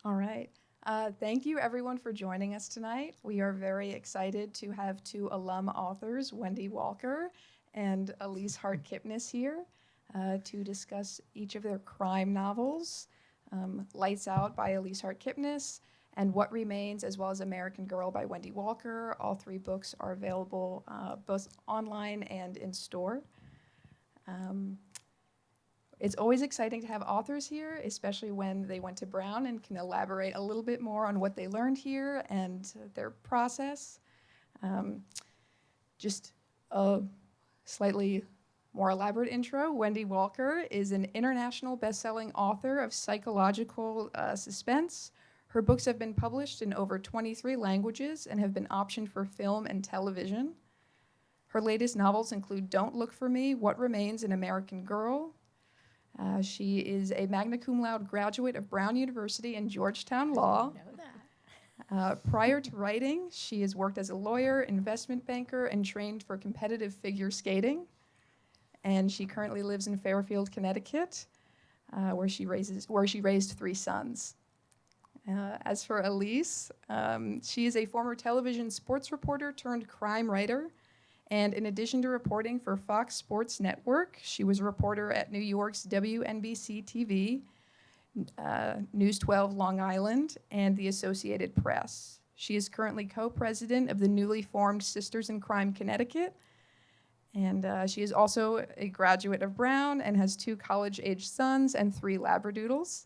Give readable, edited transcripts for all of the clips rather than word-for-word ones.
All right. Thank you, everyone, for joining us tonight. We are very excited to have two alum authors, Wendy Walker and Elise Hart Kipness, here to discuss each of their crime novels, Lights Out by Elise Hart Kipness and What Remains, as well as American Girl by Wendy Walker. All three books are available both online and in store. It's always exciting to have authors here, especially when they went to Brown and can elaborate a little bit more on what they learned here and their process. Just a slightly more elaborate intro. Wendy Walker is an international best-selling author of psychological suspense. Her books have been published in over 23 languages and have been optioned for film and television. Her latest novels include Don't Look for Me, What Remains, an American Girl. She is a magna cum laude graduate of Brown University and Georgetown Law. I didn't know that. Prior to writing, she has worked as a lawyer, investment banker, and trained for competitive figure skating. And she currently lives in Fairfield, Connecticut, where she raised three sons. As for Elise, she is a former television sports reporter turned crime writer. And in addition to reporting for Fox Sports Network, she was a reporter at New York's WNBC TV, News 12 Long Island, and the Associated Press. She is currently co-president of the newly formed Sisters in Crime Connecticut. And she is also a graduate of Brown and has 2 college-aged sons and 3 labradoodles.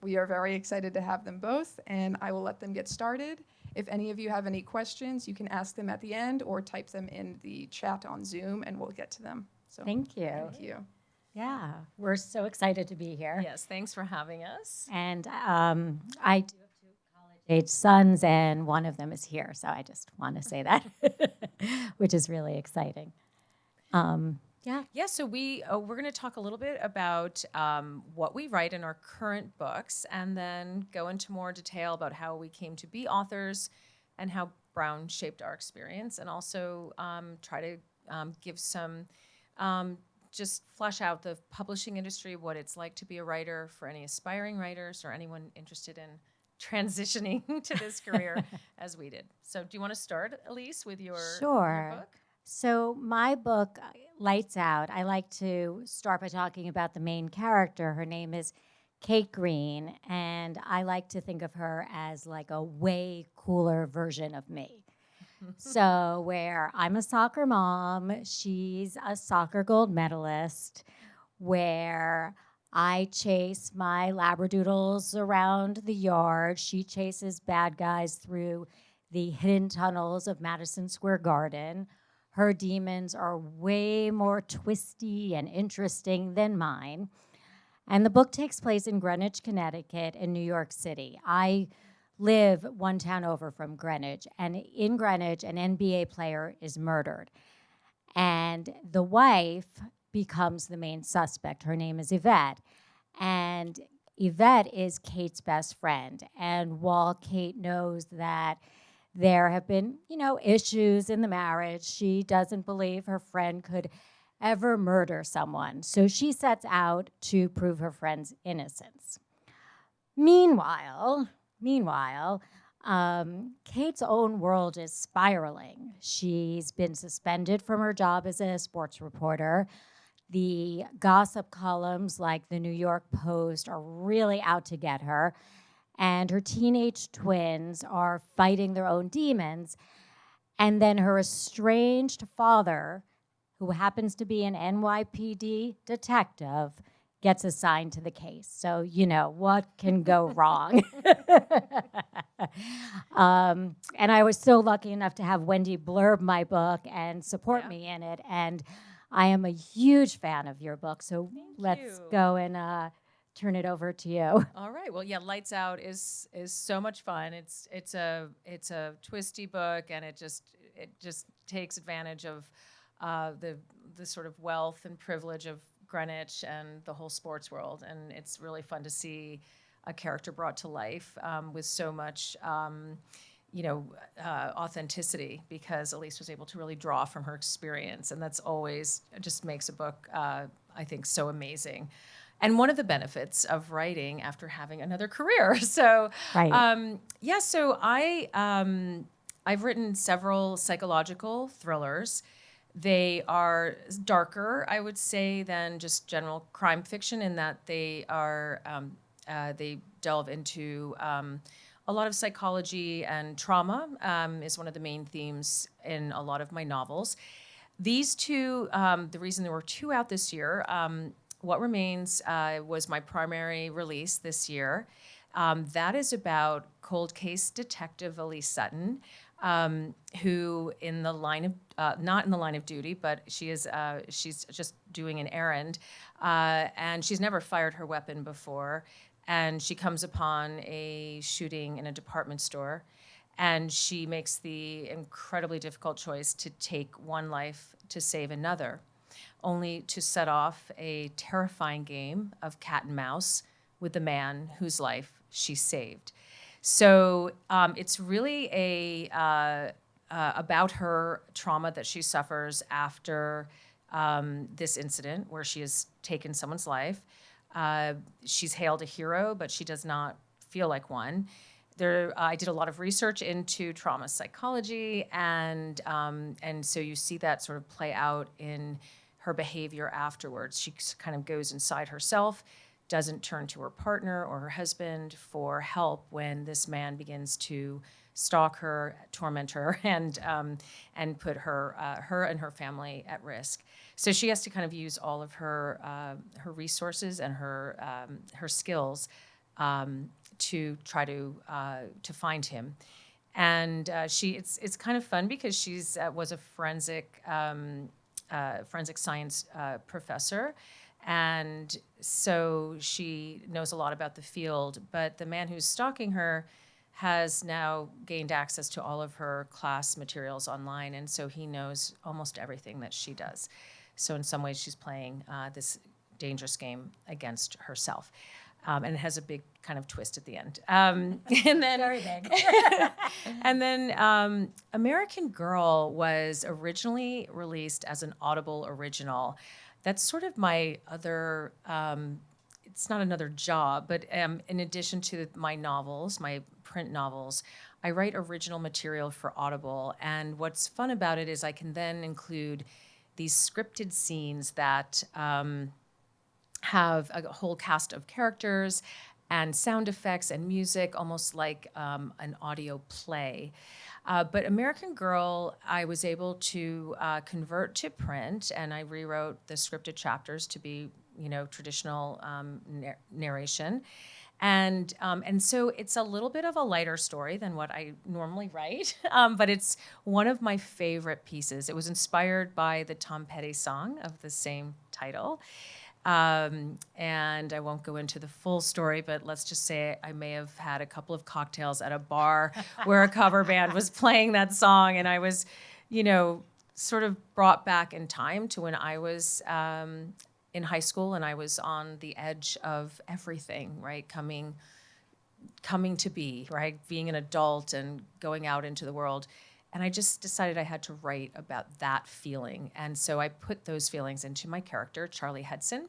We are very excited to have them both, and I will let them get started. If any of you have any questions, you can ask them at the end or type them in the chat on Zoom, and we'll get to them. So Thank you. Thank you. Yeah, we're so excited to be here. Yes, thanks for having us. And I do have 2 college-age sons, and one of them is here, so I just want to say that, which is really exciting. Yeah, so we're going to talk a little bit about what we write in our current books and then go into more detail about how we came to be authors and how Brown shaped our experience, and also try to give some, just flesh out the publishing industry, what it's like to be a writer for any aspiring writers or anyone interested in transitioning to this career as we did. So do you want to start, Elise, with your book? So my book, Lights Out, I like to start by talking about the main character. Her name is Kate Green, and I like to think of her as like a way cooler version of me. So where I'm a soccer mom, she's a soccer gold medalist, where I chase my labradoodles around the yard. She chases bad guys through the hidden tunnels of Madison Square Garden. Her demons are way more twisty and interesting than mine. And the book takes place in Greenwich, Connecticut, and New York City. I live one town over from Greenwich, and in Greenwich, an NBA player is murdered. And the wife becomes the main suspect. Her name is Yvette. And Yvette is Kate's best friend. And while Kate knows that there have been, issues in the marriage, she doesn't believe her friend could ever murder someone. So she sets out to prove her friend's innocence. Meanwhile, Kate's own world is spiraling. She's been suspended from her job as a sports reporter. The gossip columns like the New York Post are really out to get her. And her teenage twins are fighting their own demons. And then her estranged father, who happens to be an NYPD detective, gets assigned to the case. So, what can go wrong? And I was so lucky enough to have Wendy blurb my book and support me in it. And I am a huge fan of your book. So let's go and turn it over to you. All right. Well, yeah, Lights Out is so much fun. It's a twisty book, and it just takes advantage of the sort of wealth and privilege of Greenwich and the whole sports world, and it's really fun to see a character brought to life with so much authenticity, because Elise was able to really draw from her experience, and that's always just makes a book I think so amazing. and one of the benefits of writing after having another career. So, Right. so I've written several psychological thrillers. They are darker, I would say, than just general crime fiction in that they are they delve into a lot of psychology, and trauma is one of the main themes in a lot of my novels. These two, the reason there were two out this year, What Remains was my primary release this year. That is about cold case detective Elise Sutton, who in the line of, not in the line of duty, but she's just doing an errand, and she's never fired her weapon before. And she comes upon a shooting in a department store, and she makes the incredibly difficult choice to take one life to save another, only to set off a terrifying game of cat and mouse with the man whose life she saved. So it's really about her trauma that she suffers after this incident where she has taken someone's life. She's hailed a hero, but she does not feel like one. I did a lot of research into trauma psychology, and so you see that sort of play out in her behavior afterwards. She kind of goes inside herself, doesn't turn to her partner or her husband for help when this man begins to stalk her, torment her, and put her and her family at risk. So she has to kind of use all of her resources and her skills to try to find him. And it's kind of fun because she's was a forensic science professor, and so she knows a lot about the field. But the man who's stalking her has now gained access to all of her class materials online, and so he knows almost everything that she does. So in some ways, she's playing this dangerous game against herself. And it has a big kind of twist at the end. And then, Very big. and then American Girl was originally released as an Audible original. That's sort of my other, it's not another job, but in addition to my novels, my print novels, I write original material for Audible. And what's fun about it is I can then include these scripted scenes that have a whole cast of characters and sound effects and music, almost like an audio play. But American Girl, I was able to convert to print, and I rewrote the scripted chapters to be, traditional narration. And so it's a little bit of a lighter story than what I normally write, but it's one of my favorite pieces. It was inspired by the Tom Petty song of the same title. And I won't go into the full story, but let's just say I may have had a couple of cocktails at a bar where a cover band was playing that song, and I was, sort of brought back in time to when I was in high school, and I was on the edge of everything, right? Coming to be, right? Being an adult and going out into the world. And I just decided I had to write about that feeling. And so I put those feelings into my character, Charlie Hudson.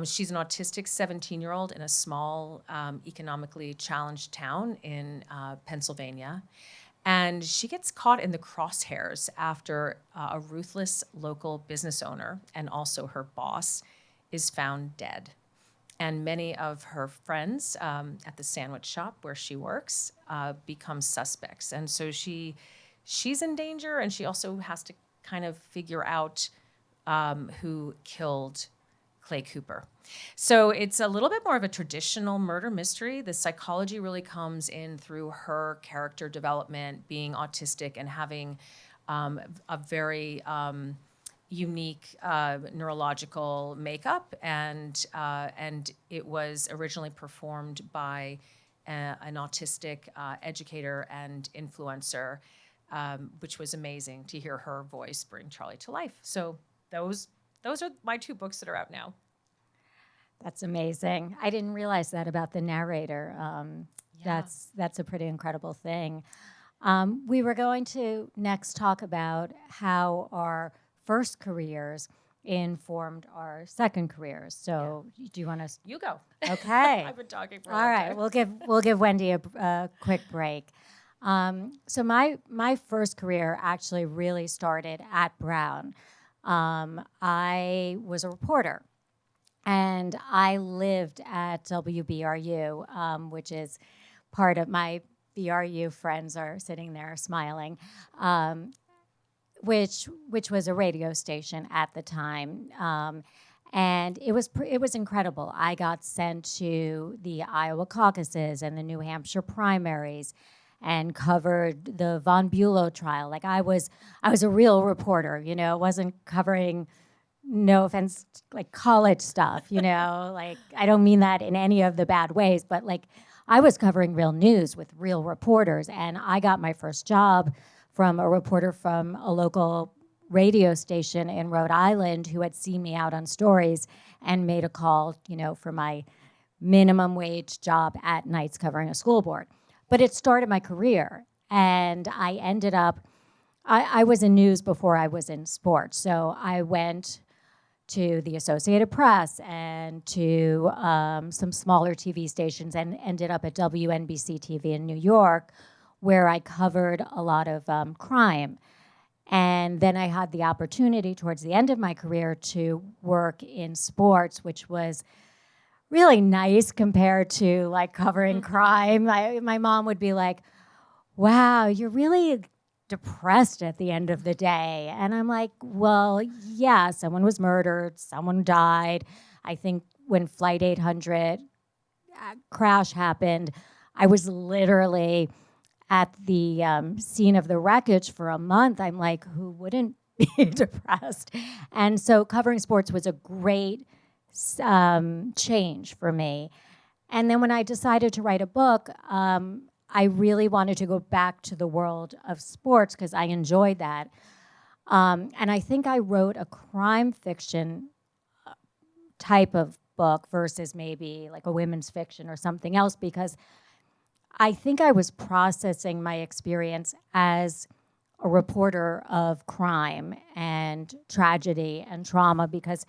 She's an autistic 17-year-old in a small, economically challenged town in Pennsylvania. And she gets caught in the crosshairs after a ruthless local business owner, and also her boss, is found dead. And many of her friends at the sandwich shop where she works become suspects. And so she's in danger, and she also has to kind of figure out who killed Clay Cooper. So it's a little bit more of a traditional murder mystery. The psychology really comes in through her character development, being autistic and having a very unique neurological makeup, and it was originally performed by an autistic educator and influencer, which was amazing to hear her voice bring Charlie to life. So those are my two books that are out now. That's amazing. I didn't realize that about the narrator. That's a pretty incredible thing. We were going to next talk about how our first careers informed our second careers. So do you want to? You go. Okay. I've been talking for a All long right. time. We'll give Wendy a quick break. So my first career actually really started at Brown. I was a reporter, and I lived at WBRU, which is part of my BRU friends are sitting there smiling, which was a radio station at the time. And it was incredible. I got sent to the Iowa caucuses and the New Hampshire primaries, and covered the Von Bulow trial. Like I was a real reporter. You know, wasn't covering, no offense, like college stuff. You know, like I don't mean that in any of the bad ways, but like I was covering real news with real reporters, and I got my first job from a reporter from a local radio station in Rhode Island who had seen me out on stories and made a call, you know, for my minimum wage job at nights covering a school board. But it started my career, and I ended up, I was in news before I was in sports. So I went to the Associated Press and to some smaller TV stations, and ended up at WNBC TV in New York, where I covered a lot of crime. And then I had the opportunity towards the end of my career to work in sports, which was really nice compared to like covering crime. My mom would be like, wow, you're really depressed at the end of the day. And I'm like, well, yeah, someone was murdered, someone died. I think when Flight 800 crash happened, I was literally at the scene of the wreckage for a month. I'm like, who wouldn't be depressed? And so covering sports was a great change for me. And then when I decided to write a book, I really wanted to go back to the world of sports because I enjoyed that. And I think I wrote a crime fiction type of book versus maybe like a women's fiction or something else, because I think I was processing my experience as a reporter of crime and tragedy and trauma, because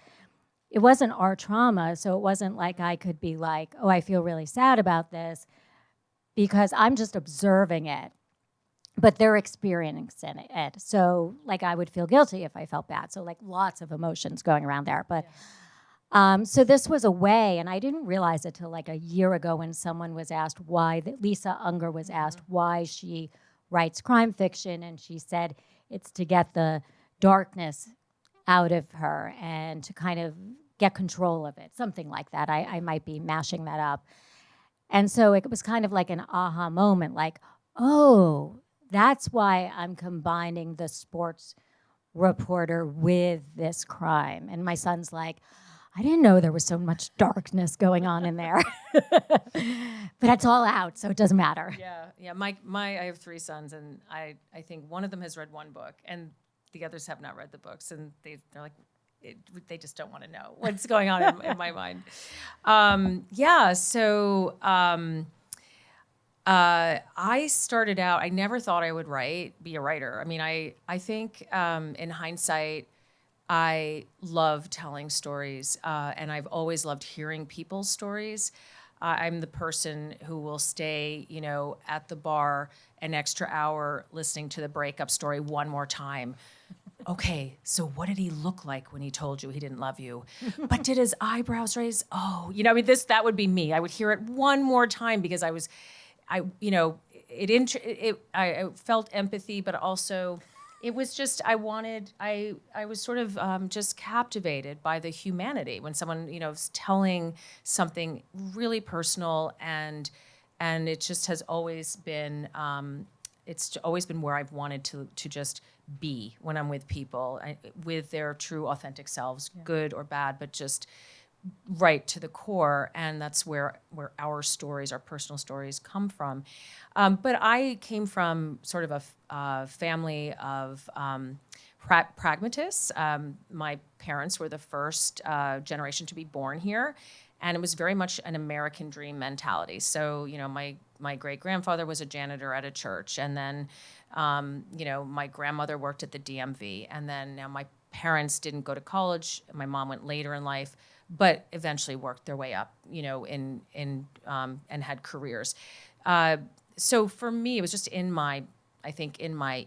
it wasn't our trauma. So it wasn't like I could be like, oh, I feel really sad about this, because I'm just observing it, but they're experiencing it. So like I would feel guilty if I felt bad. So like lots of emotions going around there. But so this was a way, and I didn't realize it till like a year ago when someone was asked why, Lisa Unger was asked why she writes crime fiction, and she said it's to get the darkness out of her and to kind of get control of it, something like that. I might be mashing that up. And so it was kind of like an aha moment, like, oh, that's why I'm combining the sports reporter with this crime. And my son's like, I didn't know there was so much darkness going on in there. But it's all out, so it doesn't matter. Yeah. I have 3 sons, and I think one of them has read one book, and the others have not read the books, and they're like, they just don't want to know what's going on in my mind. I started out, I never thought I would be a writer. I mean, I think in hindsight, I love telling stories, and I've always loved hearing people's stories. I'm the person who will stay, you know, at the bar an extra hour listening to the breakup story one more time. Okay, so what did he look like when he told you he didn't love you? But did his eyebrows raise? Oh, you know, I mean, that would be me. I would hear it one more time because I felt empathy, but also it was just, I was sort of just captivated by the humanity when someone, you know, is telling something really personal, and it just has always been, it's always been where I've wanted to just be when I'm with people, with their true authentic selves, good or bad, but just right to the core. And that's where our stories, our personal stories, come from. But I came from sort of a family of pragmatists. My parents were the first generation to be born here, and it was very much an American dream mentality. So, you know, my great-grandfather was a janitor at a church, and then, you know, my grandmother worked at the DMV, and then now my parents didn't go to college. My mom went later in life, but eventually worked their way up, and had careers. So for me, it was just in my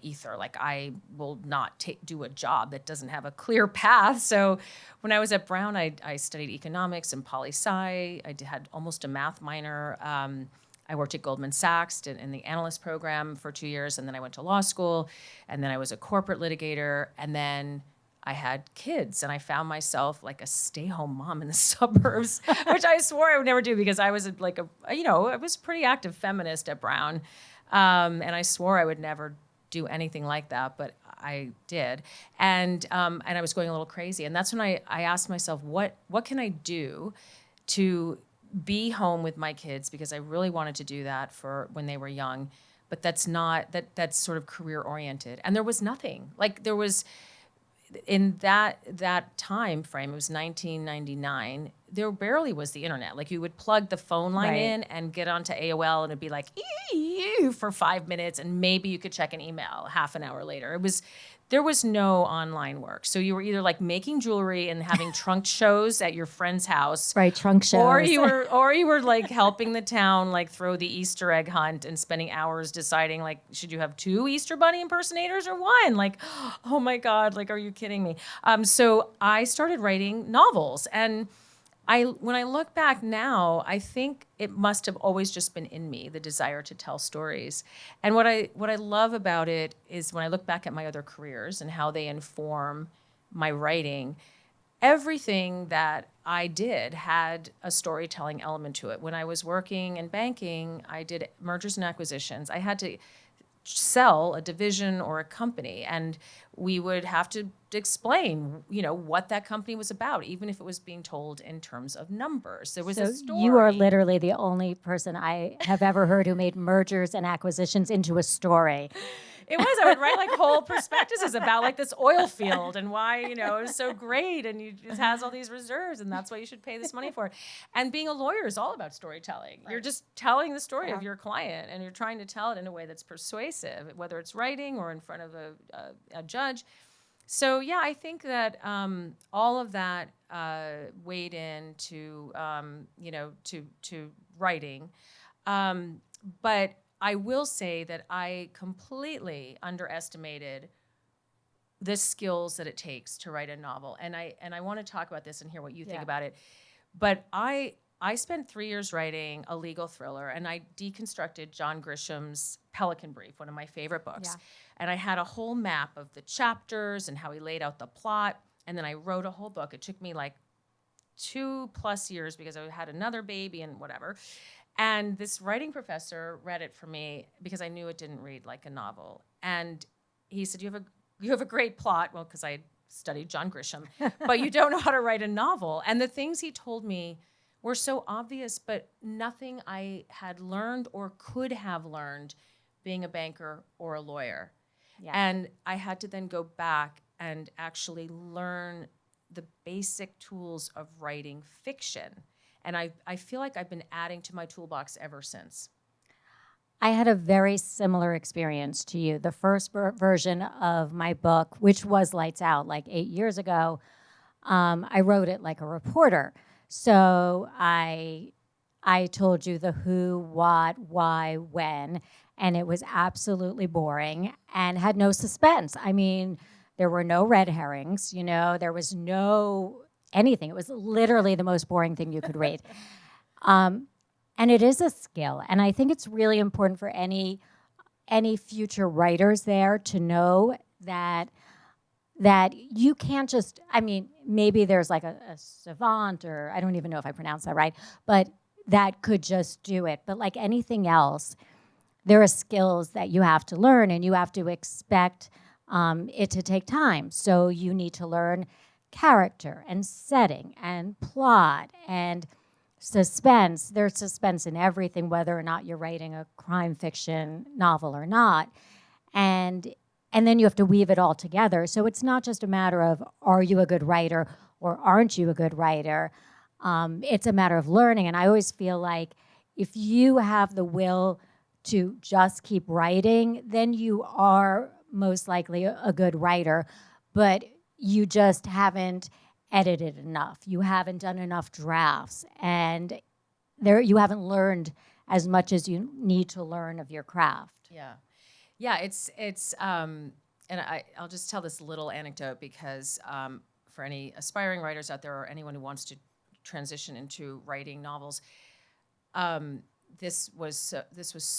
ether. Like, I will not do a job that doesn't have a clear path. So when I was at Brown, I studied economics and poli-sci. Had almost a math minor. I worked at Goldman Sachs in the analyst program for 2 years, and then I went to law school, and then I was a corporate litigator, and then I had kids, and I found myself like a stay-home mom in the suburbs, which I swore I would never do because I was I was a pretty active feminist at Brown, and I swore I would never do anything like that, but I did, and I was going a little crazy, and that's when I asked myself, what can I do to be home with my kids, because I really wanted to do that for when they were young, but that's sort of career oriented, and there was nothing like there was. In that time frame, it was 1999, there barely was the internet. Like, you would plug the phone line in and get onto AOL, and it'd be like for 5 minutes, and maybe you could check an email half an hour later. There was no online work. So you were either like making jewelry and having trunk shows at your friend's house. Right, trunk shows. Or you were like helping the town like throw the Easter egg hunt and spending hours deciding like, should you have 2 Easter Bunny impersonators or 1? Like, oh my God, like, are you kidding me? So I started writing novels, and when I look back now, I think it must have always just been in me, the desire to tell stories. And what I love about it is when I look back at my other careers and how they inform my writing, everything that I did had a storytelling element to it. When I was working in banking, I did mergers and acquisitions. I had to sell a division or a company, and we would have to explain, what that company was about, even if it was being told in terms of numbers. There was a story. You are literally the only person I have ever heard who made mergers and acquisitions into a story. It was. I would write like whole prospectuses about like this oil field and why, it was so great, and it has all these reserves, and that's why you should pay this money for it. And being a lawyer is all about storytelling. Right. You're just telling the story of your client, and you're trying to tell it in a way that's persuasive, whether it's writing or in front of a judge. So yeah, I think that all of that weighed into to writing, but I will say that I completely underestimated the skills that it takes to write a novel, and I want to talk about this and hear what you think about it. But I spent 3 years writing a legal thriller, and I deconstructed John Grisham's Pelican Brief, one of my favorite books. Yeah. And I had a whole map of the chapters and how he laid out the plot, and then I wrote a whole book. It took me like 2+ years because I had another baby and whatever. And this writing professor read it for me because I knew it didn't read like a novel. And he said, you have a great plot. Well, because I studied John Grisham, but you don't know how to write a novel. And the things he told me were so obvious, but nothing I had learned or could have learned being a banker or a lawyer. Yeah. And I had to then go back and actually learn the basic tools of writing fiction. And I feel like I've been adding to my toolbox ever since. I had a very similar experience to you. The first version of my book, which was Lights Out, like 8 years ago, I wrote it like a reporter. So I told you the who, what, why, when, and it was absolutely boring and had no suspense. I mean, there were no red herrings, there was no anything. It was literally the most boring thing you could read. And it is a skill. And I think it's really important for any future writers there to know that you can't just, maybe there's like a savant, or I don't even know if I pronounced that right, but that could just do it. But like anything else, there are skills that you have to learn, and you have to expect it to take time. So you need to learn character and setting and plot and suspense. There's suspense in everything, whether or not you're writing a crime fiction novel or not. And then you have to weave it all together. So it's not just a matter of, are you a good writer or aren't you a good writer? It's a matter of learning. And I always feel like if you have the will to just keep writing, then you are most likely a good writer. But you just haven't edited enough. You haven't done enough drafts, and you haven't learned as much as you need to learn of your craft. Yeah. Yeah, it's and I'll just tell this little anecdote because for any aspiring writers out there or anyone who wants to transition into writing novels, this was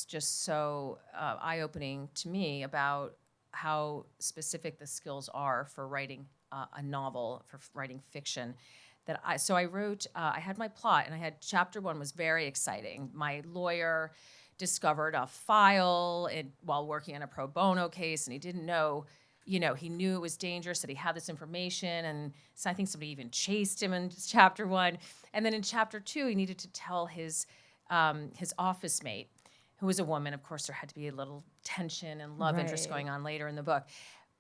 just so eye-opening to me about how specific the skills are for writing a novel, for writing fiction. I wrote, I had my plot, and I had chapter 1 was very exciting. My lawyer discovered a file while working on a pro bono case, and he didn't know, he knew it was dangerous, that he had this information, and so I think somebody even chased him in chapter 1. And then in chapter 2, he needed to tell his office mate, who was a woman. Of course, there had to be a little tension and love interest going on later in the book.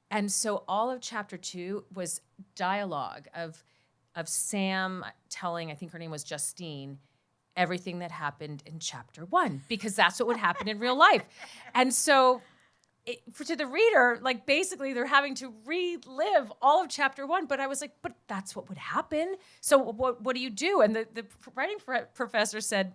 And so all of chapter 2 was dialogue of Sam telling, I think her name was Justine, everything that happened in chapter 1, because that's what would happen in real life. And so to the reader, like basically they're having to relive all of chapter 1, but I was like, but that's what would happen. So what do you do? And the writing professor said,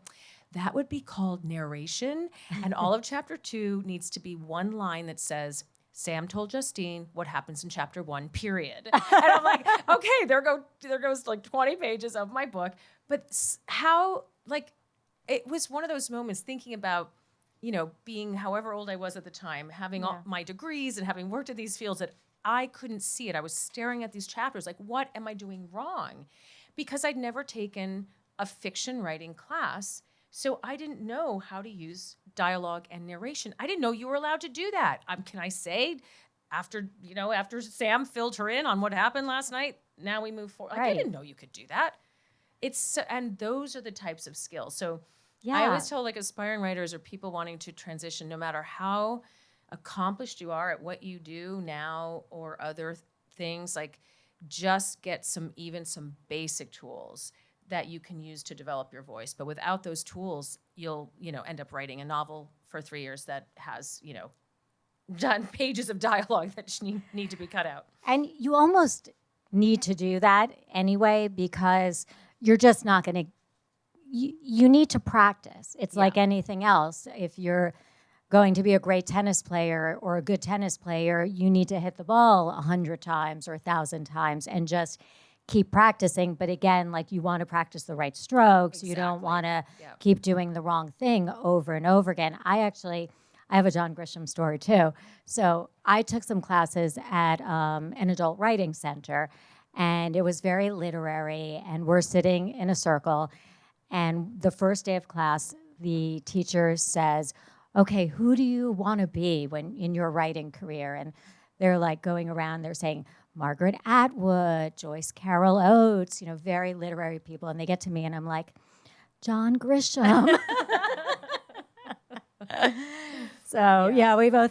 that would be called narration. And all of chapter 2 needs to be one line that says, Sam told Justine what happens in chapter 1, period. And I'm like, okay, there goes like 20 pages of my book. But how, like, it was one of those moments thinking about, being however old I was at the time, having all my degrees and having worked in these fields, that I couldn't see it. I was staring at these chapters like, what am I doing wrong? Because I'd never taken a fiction writing class. So I didn't know how to use dialogue and narration. I didn't know you were allowed to do that. Can I say, after Sam filled her in on what happened last night, now we move forward. Like, I didn't know you could do that. And those are the types of skills. So I always tell like aspiring writers or people wanting to transition, no matter how accomplished you are at what you do now or other things, like just get some basic tools that you can use to develop your voice. But without those tools, you'll, end up writing a novel for 3 years that has, done pages of dialogue that need to be cut out. And you almost need to do that anyway, because you're just not going to, you need to practice. It's like anything else. If you're going to be a great tennis player or a good tennis player, you need to hit the ball 100 times or 1,000 times and just keep practicing. But again, like, you want to practice the right strokes. Exactly. You don't want to keep doing the wrong thing over and over again. I have a John Grisham story too. So I took some classes at an adult writing center, and it was very literary, and we're sitting in a circle. And the first day of class, the teacher says, okay, who do you want to be when in your writing career? And they're like going around, they're saying, Margaret Atwood, Joyce Carol Oates, very literary people. And they get to me and I'm like, John Grisham. So we both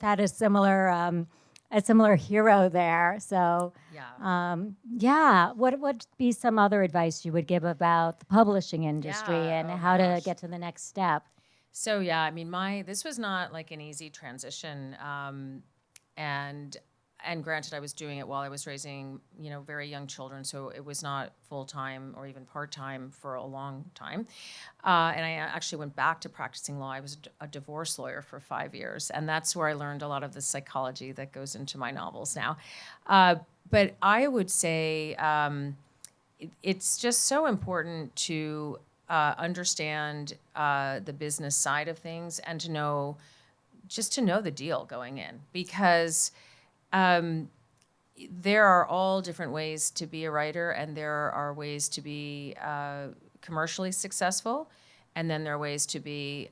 had a similar hero there. So what would be some other advice you would give about the publishing industry and how to get to the next step? So this was not like an easy transition, and granted, I was doing it while I was raising, very young children, so it was not full-time or even part-time for a long time. And I actually went back to practicing law. I was a divorce lawyer for 5 years, and that's where I learned a lot of the psychology that goes into my novels now. But I would say it's just so important to understand the business side of things and to know the deal going in, because there are all different ways to be a writer, and there are ways to be commercially successful, and then there are ways to be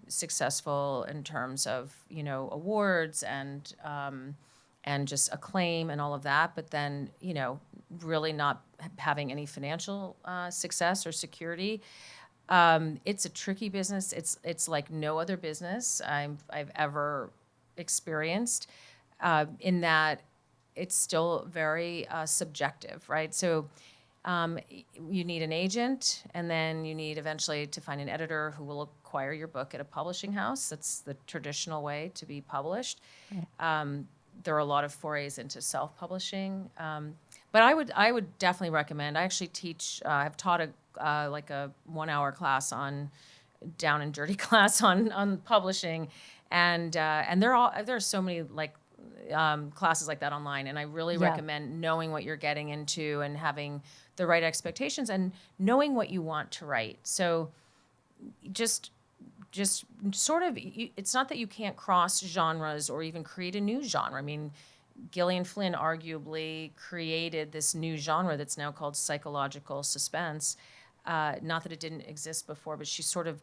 successful in terms of awards and just acclaim and all of that. But then really not having any financial success or security. It's a tricky business. It's like no other business I've ever experienced. In that it's still very subjective, right? So you need an agent, and then you need eventually to find an editor who will acquire your book at a publishing house. That's the traditional way to be published. there are a lot of forays into self-publishing. But I would definitely recommend. I actually teach. I've taught like a 1 hour class on down and dirty class on publishing, and there are so many like classes like that online, and I really recommend knowing what you're getting into and having the right expectations and knowing what you want to write. So just sort of, it's not that you can't cross genres or even create a new genre. I mean, Gillian Flynn arguably created this new genre that's now called psychological suspense. Not that it didn't exist before, but she sort of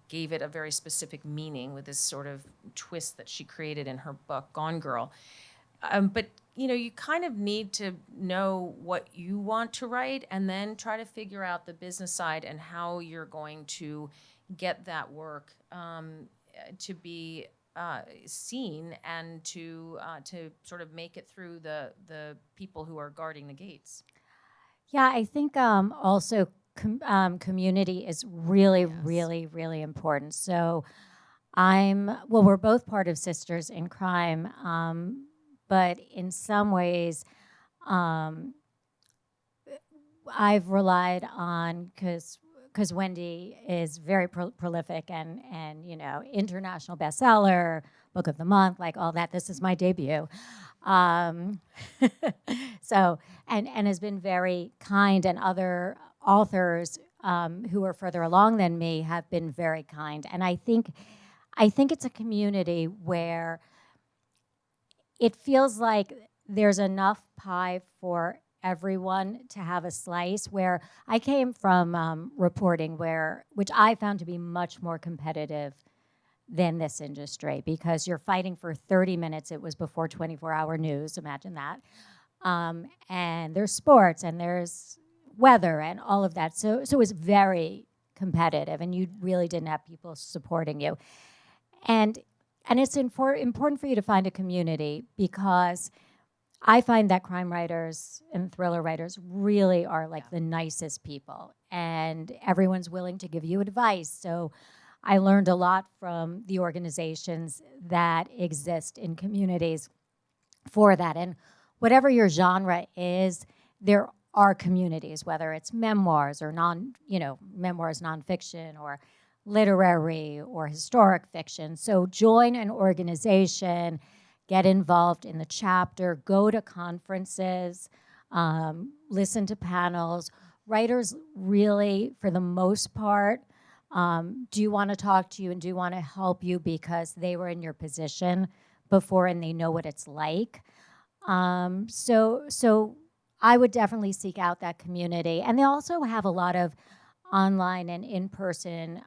gave it a very specific meaning with this sort of twist that she created in her book, Gone Girl. But, you kind of need to know what you want to write and then try to figure out the business side and how you're going to get that work to be seen and to sort of make it through the people who are guarding the gates. Yeah, I think also community is really, really, really important. So we're both part of Sisters in Crime, but in some ways, I've relied on, because Wendy is very prolific and international bestseller, book of the month, like all that. This is my debut. So, and has been very kind, and other authors who are further along than me have been very kind. And I think it's a community where it feels like there's enough pie for everyone to have a slice, where I came from reporting which I found to be much more competitive than this industry, because you're fighting for 30 minutes. It was before 24-hour news, imagine that. And there's sports and there's weather and all of that. So it was very competitive, and you really didn't have people supporting you. And it's important for you to find a community, because I find that crime writers and thriller writers really are like the nicest people, and everyone's willing to give you advice. So I learned a lot from the organizations that exist in communities for that. And whatever your genre is, there are communities, whether it's memoirs or memoirs, nonfiction, or literary or historic fiction. So join an organization, get involved in the chapter, go to conferences, listen to panels. Writers really, for the most part, do want to talk to you and do want to help you because they were in your position before and they know what it's like. So I would definitely seek out that community. And they also have a lot of online and in-person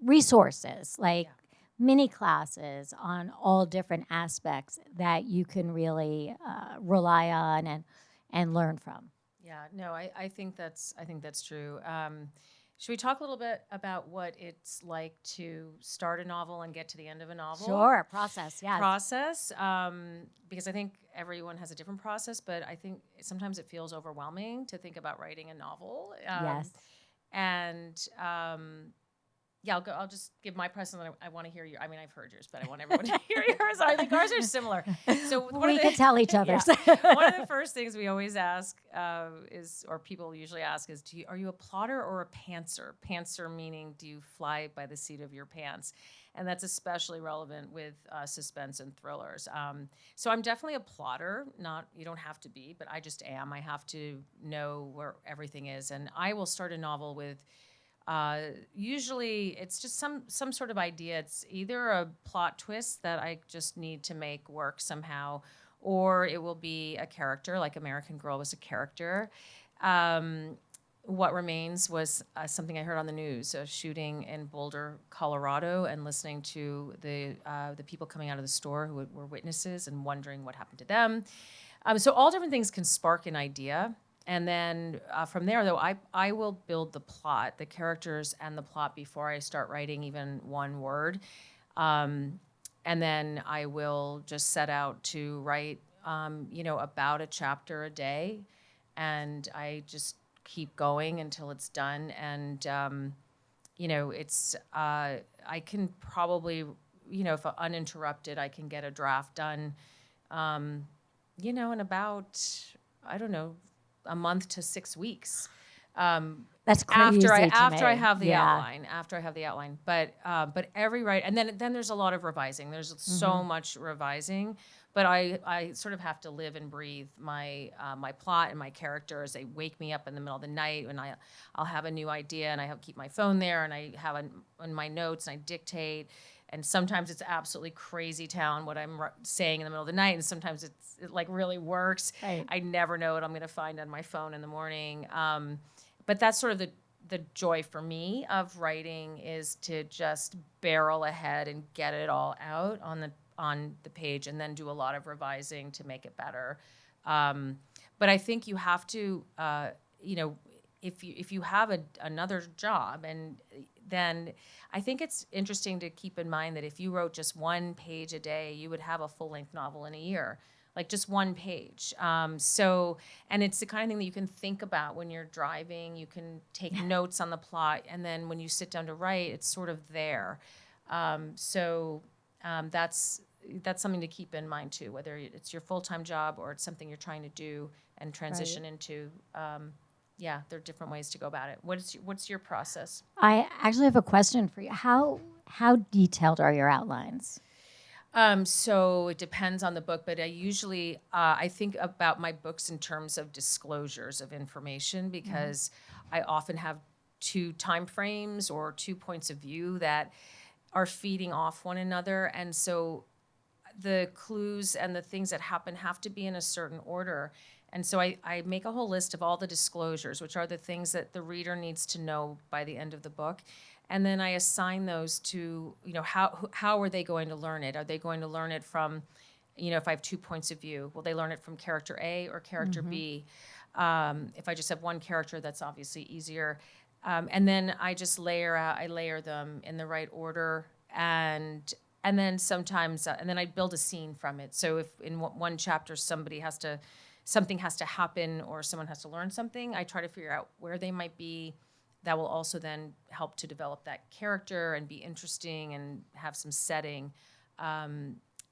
resources, like mini classes on all different aspects that you can really rely on and learn from. Yeah, no, I think that's true. Should we talk a little bit about what it's like to start a novel and get to the end of a novel? Sure, process, yes. Process, because I think everyone has a different process, but I think sometimes it feels overwhelming to think about writing a novel. Yes. And I'll just give my process, and I want to hear your. I mean, I've heard yours, but I want everyone to hear yours. I think ours are similar. So we could tell each other. One of the first things we always ask or people usually ask is, are you a plotter or a pantser? Pantser meaning, do you fly by the seat of your pants? And that's especially relevant with suspense and thrillers. So I'm definitely a plotter. You don't have to be, but I just am. I have to know where everything is, and I will start a novel with. Usually it's just some sort of idea. It's either a plot twist that I just need to make work somehow, or it will be a character, like American Girl was a character. What Remains was something I heard on the news, a shooting in Boulder, Colorado, and listening to the people coming out of the store who were witnesses and wondering what happened to them. So all different things can spark an idea. And then from there, though, I will build the plot, the characters and the plot before I start writing even one word. And then I will just set out to write, about a chapter a day. And I just keep going until it's done. And, I can probably, if uninterrupted, I can get a draft done in about, I don't know, a month to 6 weeks. That's crazy After I me. have the Yeah. outline. But every write, and then there's a lot of revising. There's so much revising, but I sort of have to live and breathe my my plot and my characters. They wake me up in the middle of the night, and I'll have a new idea, and I keep my phone there, and I have on my notes, and I dictate. And sometimes it's absolutely crazy town what I'm saying in the middle of the night, and sometimes it like really works. Right. I never know what I'm going to find on my phone in the morning. But that's sort of the joy for me of writing, is to just barrel ahead and get it all out on the page, and then do a lot of revising to make it better. But I think you have to, if you have another job, and then I think it's interesting to keep in mind that if you wrote just 1 page a day, you would have a full-length novel in a year. Like just 1 page. And it's the kind of thing that you can think about when you're driving. You can take notes on the plot, and then when you sit down to write, it's sort of there. That's something to keep in mind too, whether it's your full-time job or it's something you're trying to do and transition into. There are different ways to go about it. What's your process? I actually have a question for you. How detailed are your outlines? So it depends on the book, but I usually, I think about my books in terms of disclosures of information, because I often have 2 time frames or 2 points of view that are feeding off one another. And so the clues and the things that happen have to be in a certain order. And so I make a whole list of all the disclosures, which are the things that the reader needs to know by the end of the book. And then I assign those to, how are they going to learn it? Are they going to learn it from, if I have 2 points of view, will they learn it from character A or character B? If I just have one character, that's obviously easier. And then I just layer them in the right order. And then sometimes, and then I build a scene from it. So if in one chapter something has to happen or someone has to learn something, I try to figure out where they might be. That will also then help to develop that character and be interesting and have some setting.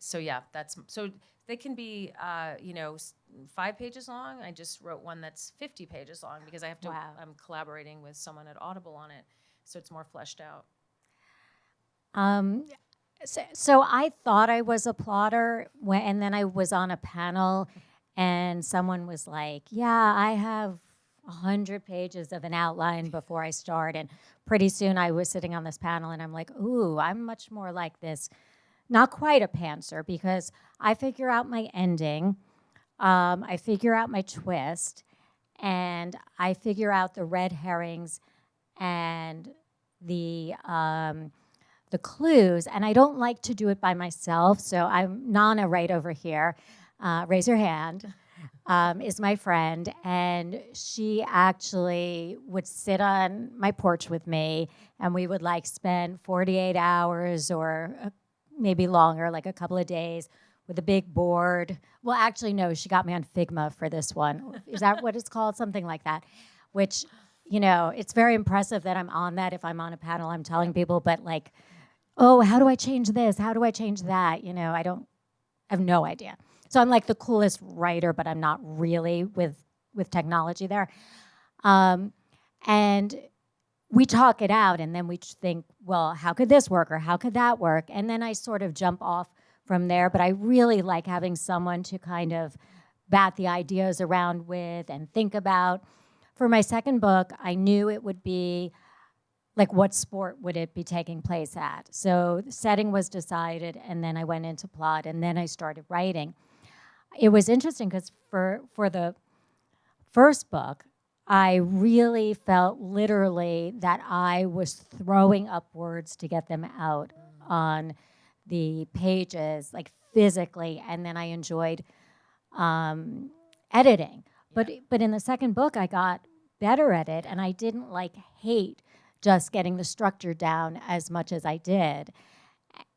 So they can be, 5 pages long. I just wrote one that's 50 pages long because I have to. Wow. I'm collaborating with someone at Audible on it, so it's more fleshed out. So I thought I was a plotter, and then I was on a panel, and someone was like, "Yeah, I have 100 pages of an outline before I start." And pretty soon I was sitting on this panel, and I'm like, "Ooh, I'm much more like this." Not quite a pantser, because I figure out my ending, I figure out my twist, and I figure out the red herrings and the clues. And I don't like to do it by myself, so I'm Nana right over here. Raise your hand. Is my friend, and she actually would sit on my porch with me, and we would spend 48 hours or maybe longer, like a couple of days, with a big board. Well, actually, no, she got me on Figma for this one. Is that what it's called? Something like that, which, it's very impressive that I'm on that. If I'm on a panel, I'm telling people, but oh, how do I change this? How do I change that? I have no idea. So I'm like the coolest writer, but I'm not really with technology there. And we talk it out, and then we think, well, how could this work or how could that work? And then I sort of jump off from there. But I really like having someone to kind of bat the ideas around with and think about. For my second book, I knew it would be what sport would it be taking place at? So the setting was decided, and then I went into plot, and then I started writing. It was interesting because for the first book, I really felt literally that I was throwing up words to get them out on the pages, physically, and then I enjoyed editing. But in the second book, I got better at it, and I didn't hate just getting the structure down as much as I did.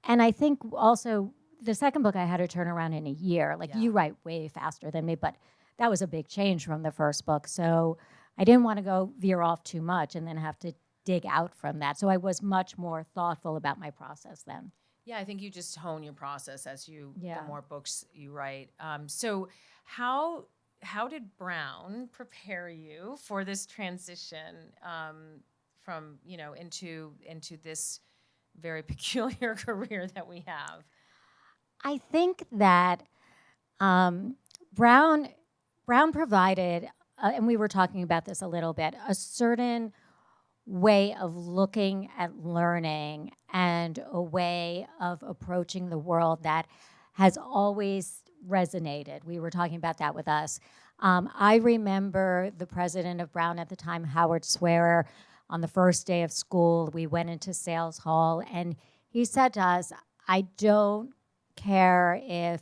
And I think also the second book I had to turn around in a year. You write way faster than me, but that was a big change from the first book. So I didn't want to veer off too much and then have to dig out from that. So I was much more thoughtful about my process then. Yeah, I think you just hone your process as you Yeah. the more books you write. So how did Brown prepare you for this transition from into this very peculiar career that we have? I think that um, Brown Brown provided, and we were talking about this a little bit, a certain way of looking at learning and a way of approaching the world that has always resonated. We were talking about that with us. I remember the president of Brown at the time, Howard Swearer, on the first day of school, we went into sales hall and he said to us, I don't care if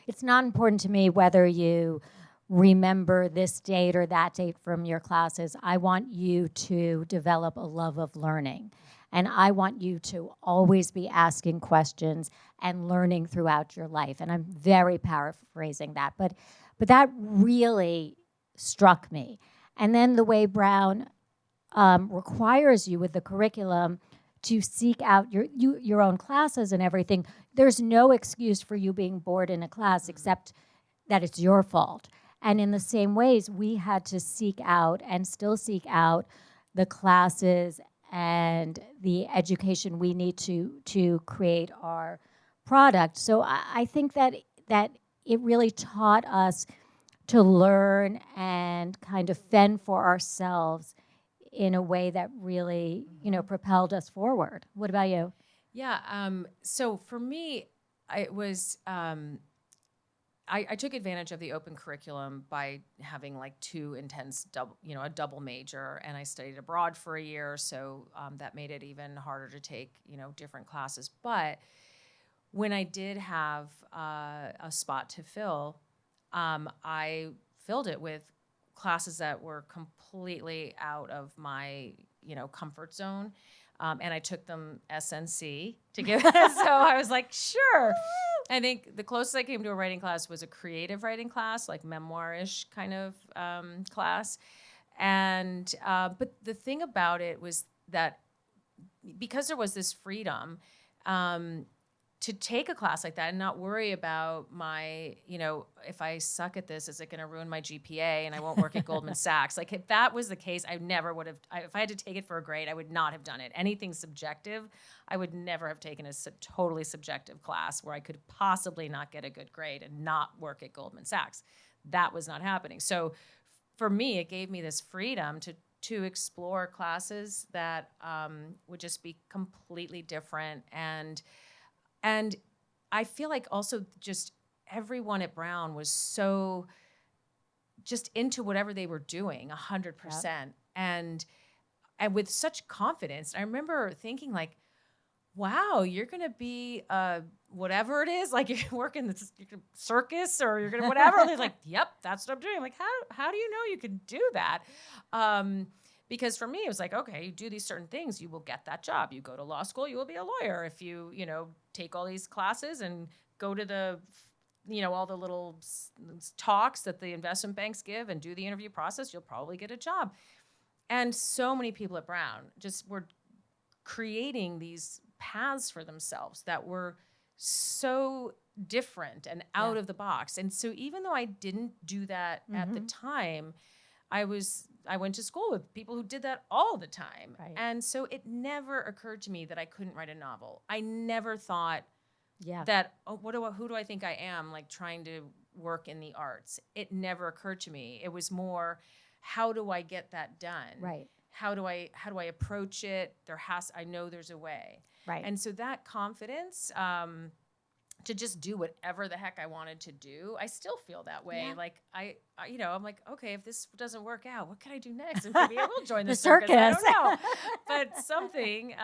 it's not important to me whether you remember this date or that date from your classes. I want you to develop a love of learning. And I want you to always be asking questions and learning throughout your life. And I'm very paraphrasing that, but that really struck me. And then the way Brown requires you with the curriculum to seek out your own classes and everything. There's no excuse for you being bored in a class except that it's your fault. And in the same ways, we had to seek out and still seek out the classes and the education we need to create our product. So I think that it really taught us to learn and kind of fend for ourselves in a way that really, propelled us forward. What about you? Yeah. So for me, it was I took advantage of the open curriculum by having like two intense a double major, and I studied abroad for a year, so that made it even harder to take different classes. But when I did have a spot to fill, I filled it with classes that were completely out of my comfort zone. And I took them SNC to give so I was like, sure. I think the closest I came to a writing class was a creative writing class, like memoir-ish kind of class. And but the thing about it was that because there was this freedom to take a class like that and not worry about my, if I suck at this, is it going to ruin my GPA and I won't work at Goldman Sachs? Like if that was the case, I never would have, if I had to take it for a grade, I would not have done it. Anything subjective, I would never have taken a totally subjective class where I could possibly not get a good grade and not work at Goldman Sachs. That was not happening. So for me, it gave me this freedom to explore classes that would just be completely different. And I feel like also just everyone at Brown was so just into whatever they were doing 100%. Yep. And with such confidence. I remember thinking like, wow, you're going to be whatever it is, like you're working the circus or you're going to whatever. They're like, yep, that's what I'm doing. I'm like, how do you know you can do that? Because for me, it was like, okay, you do these certain things, you will get that job. You go to law school, you will be a lawyer. If you, take all these classes and go to the, all the little talks that the investment banks give and do the interview process, you'll probably get a job. And so many people at Brown just were creating these paths for themselves that were so different and out of the box. And so even though I didn't do that at the time, I went to school with people who did that all the time. Right. And so it never occurred to me that I couldn't write a novel. I never thought that, who do I think I am, like trying to work in the arts? It never occurred to me. It was more, how do I get that done? Right. How do I approach it? I know there's a way. Right. And so that confidence, to just do whatever the heck I wanted to do. I still feel that way. Yeah. Like I'm like, okay, if this doesn't work out, what can I do next? And maybe I will join the circus. I don't know. But something,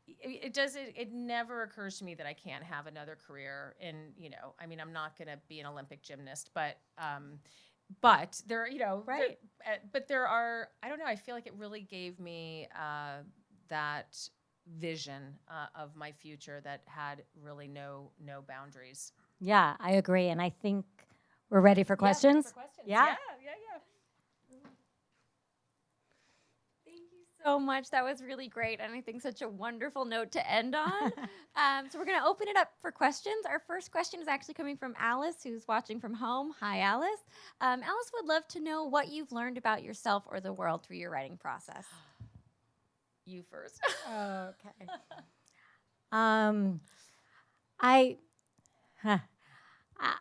it never occurs to me that I can't have another career in, I'm not going to be an Olympic gymnast, but there, right. But there are, I don't know, I feel like it really gave me that vision of my future that had really no boundaries. Yeah, I agree. And I think we're ready for questions. Yeah. Thank you so much. That was really great, and I think such a wonderful note to end on. So we're going to open it up for questions. Our first question is actually coming from Alice, who's watching from home. Hi, Alice. Alice would love to know what you've learned about yourself or the world through your writing process. You first. Okay. I, huh,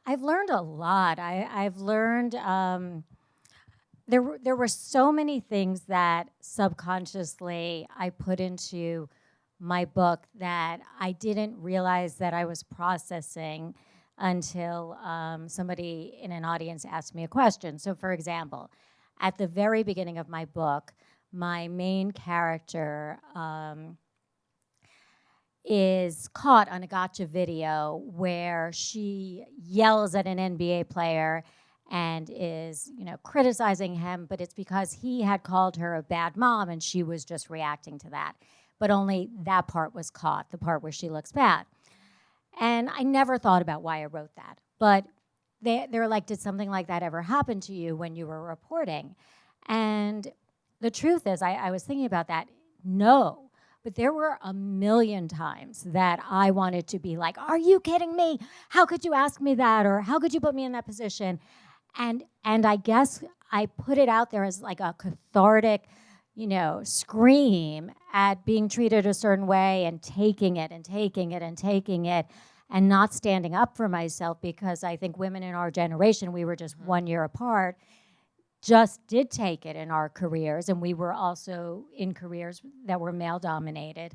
I've learned a lot. I've learned there were so many things that subconsciously I put into my book that I didn't realize that I was processing until somebody in an audience asked me a question. So, for example, at the very beginning of my book, my main character is caught on a gotcha video where she yells at an NBA player and is, criticizing him, but it's because he had called her a bad mom and she was just reacting to that. But only that part was caught, the part where she looks bad. And I never thought about why I wrote that. But they're like, did something like that ever happen to you when you were reporting? And the truth is, I was thinking about that. No. But there were a million times that I wanted to be like, are you kidding me? How could you ask me that? Or how could you put me in that position? And I guess I put it out there as like a cathartic, scream at being treated a certain way and taking it and taking it and taking it and not standing up for myself, because I think women in our generation, we were just 1 year apart, just did take it in our careers, and we were also in careers that were male-dominated.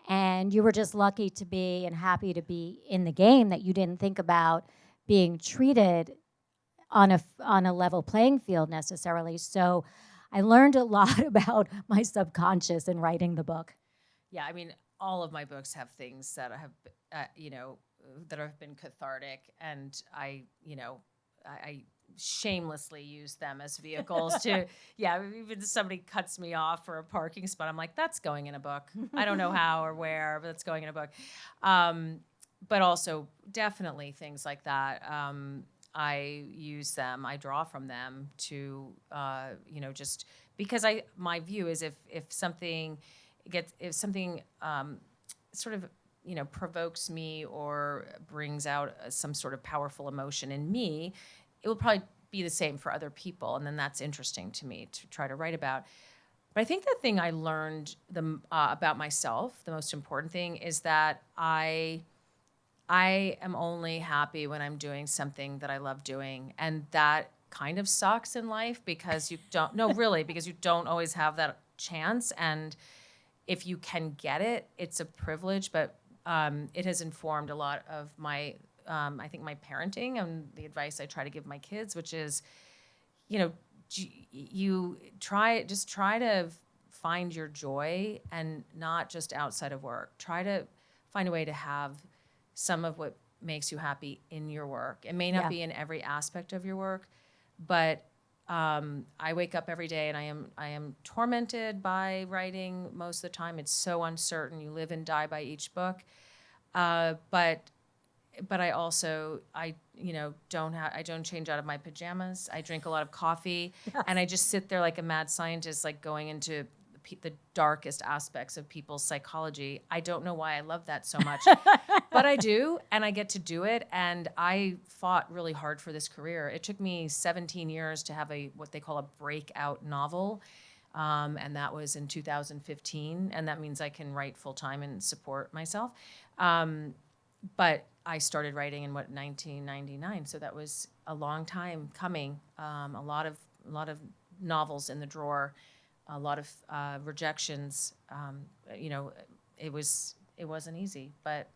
And you were just lucky to be and happy to be in the game, that you didn't think about being treated on a level playing field necessarily. So I learned a lot about my subconscious in writing the book. Yeah, I mean, all of my books have things that have, that have been cathartic, and I shamelessly use them as vehicles to, even if somebody cuts me off for a parking spot, I'm like, that's going in a book. I don't know how or where, but it's going in a book. But also definitely things like that. I use them, I draw from them to, just because my view is if something sort of, provokes me or brings out some sort of powerful emotion in me, it will probably be the same for other people. And then that's interesting to me to try to write about. But I think the thing I learned about myself, the most important thing, is that I am only happy when I'm doing something that I love doing. And that kind of sucks in life because because you don't always have that chance. And if you can get it, it's a privilege, but it has informed a lot of my, I think, my parenting and the advice I try to give my kids, which is, you try to find your joy, and not just outside of work. Try to find a way to have some of what makes you happy in your work. It may not be in every aspect of your work, but I wake up every day and I am tormented by writing most of the time. It's so uncertain. You live and die by each book. But I also, I don't change out of my pajamas. I drink a lot of coffee, and I just sit there like a mad scientist, like going into the darkest aspects of people's psychology. I don't know why I love that so much, but I do, and I get to do it. And I fought really hard for this career. It took me 17 years to have what they call a breakout novel. And that was in 2015. And that means I can write full time and support myself. But I started writing in 1999. So that was a long time coming. A lot of novels in the drawer, a lot of rejections. It wasn't easy, but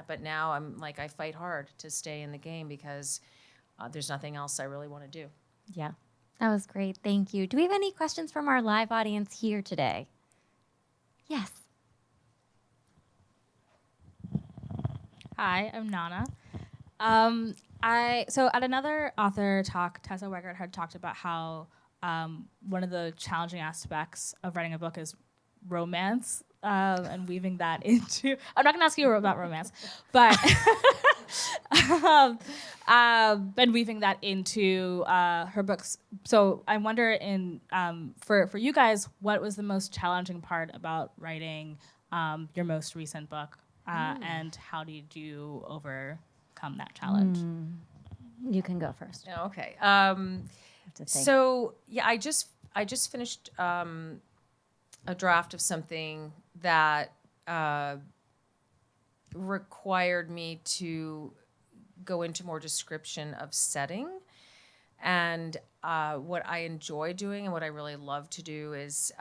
but now I'm like, I fight hard to stay in the game because there's nothing else I really want to do. Yeah, that was great. Thank you. Do we have any questions from our live audience here today? Yes. Hi, I'm Nana. So at another author talk, Tessa Weggert had talked about how one of the challenging aspects of writing a book is romance. and weaving that into. I'm not gonna ask you about romance, but and weaving that into her books. So I wonder, for you guys, what was the most challenging part about writing your most recent book, and how did you overcome that challenge? You can go first. Oh, okay. To think. So yeah, I just finished a draft of something that required me to go into more description of setting. And what I enjoy doing and what I really love to do is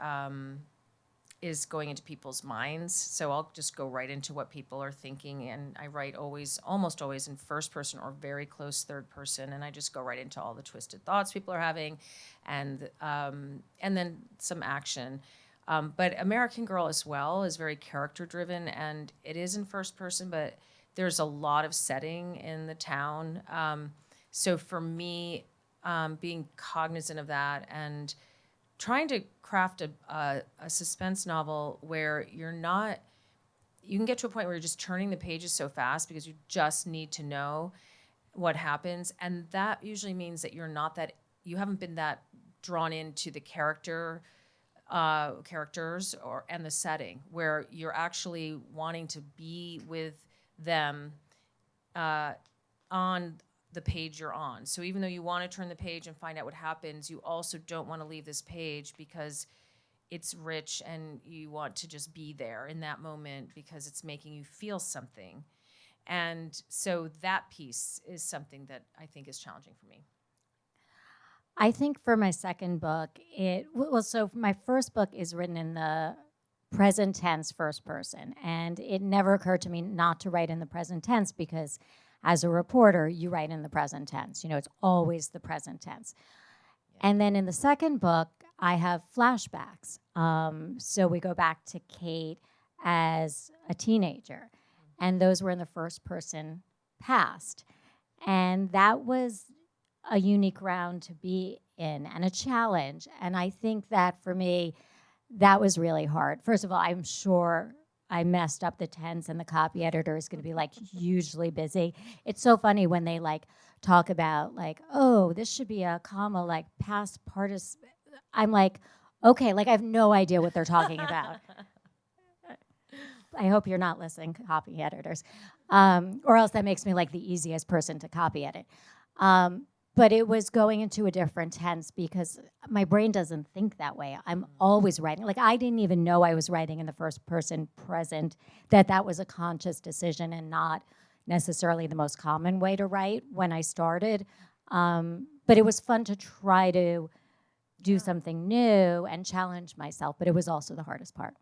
going into people's minds. So I'll just go right into what people are thinking, and I write almost always in first person or very close third person, and I just go right into all the twisted thoughts people are having, and then some action. But American Girl as well is very character driven, and it is in first person, but there's a lot of setting in the town. So for me, being cognizant of that and trying to craft a suspense novel where you can get to a point where you're just turning the pages so fast because you just need to know what happens. And that usually means that you haven't been that drawn into the characters and the setting, where you're actually wanting to be with them on the page you're on. So even though you want to turn the page and find out what happens, you also don't want to leave this page because it's rich and you want to just be there in that moment because it's making you feel something. And so that piece is something that I think is challenging for me. I think for my second book, so my first book is written in the present tense first person, and it never occurred to me not to write in the present tense because as a reporter, you write in the present tense. It's always the present tense. Yeah. And then in the second book, I have flashbacks. So we go back to Kate as a teenager, and those were in the first person past. And that was a unique round to be in and a challenge. And I think that for me, that was really hard. First of all, I'm sure I messed up the tense, and the copy editor is going to be hugely busy. It's so funny when they talk about oh, this should be a comma, past participle. I'm like, okay, I have no idea what they're talking about. I hope you're not listening, copy editors, or else that makes me the easiest person to copy edit. But it was going into a different tense because my brain doesn't think that way. I'm always writing. I didn't even know I was writing in the first person present, that was a conscious decision and not necessarily the most common way to write when I started. But it was fun to try to do something new and challenge myself, but it was also the hardest part.